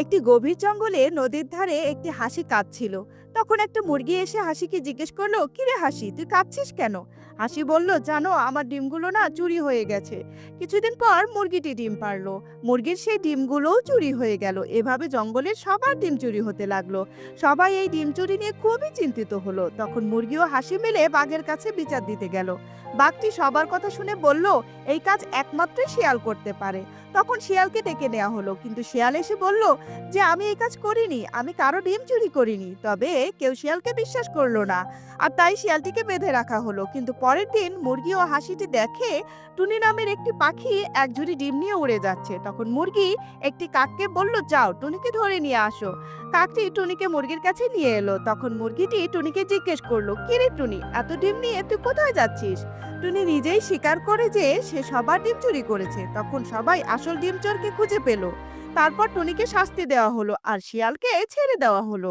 একটি গভীর জঙ্গলে নদীর ধারে একটি হাসি কাঁদছিল। তখন একটা মুরগি এসে হাসিকে জিজ্ঞেস করলো, কিরে হাসি, তুই কাঁদছিস কেন? হাসি বলল, জানো, আমার ডিমগুলো না চুরি হয়ে গেছে। কিছুদিন পর মুরগিটি ডিম পারলো। মুরগির সেই ডিমগুলোও চুরি হয়ে গেল। এভাবে জঙ্গলের সবার ডিম চুরি হতে লাগলো। সবাই এই ডিম চুরি নিয়ে খুবই চিন্তিত হলো। তখন মুরগি ও হাসি মিলে বাঘের কাছে বিচার দিতে গেল। বাঘটি সবার কথা শুনে বলল, এই কাজ একমাত্রই শিয়াল করতে পারে। তখন শিয়ালকে ডেকে নেওয়া হলো, কিন্তু শিয়াল এসে বলল যে আমি এই কাজ করিনি, আমি কারো ডিম চুরি করিনি। তবে কেউ শিয়ালকে বিশ্বাস করলো না, আর তাই শিয়ালটিকে বেঁধে রাখা হলো। কিন্তু পরের দিন মুরগি ও হাসিটি দেখে টুনি নামের একটি পাখি এক ঝুড়ি ডিম নিয়ে উড়ে যাচ্ছে। তখন মুরগি একটি কাককে বলল, যাও টুনিকে ধরে নিয়ে আসো। কাকটি টুনিকে মুরগির কাছে নিয়ে এলো। তখন মুরগিটি টুনিকে জিজ্ঞেস করলো, কিরে টুনি, এত ডিম নিয়ে তুই কোথায় যাচ্ছিস? টুনি নিজেই স্বীকার করে যে সে সবার ডিম চুরি করেছে। তখন সবাই আসল ডিম চোরকে খুঁজে পেল। তারপর টুনিকে শাস্তি দেওয়া হলো আর শিয়ালকে ছেড়ে দেওয়া হলো।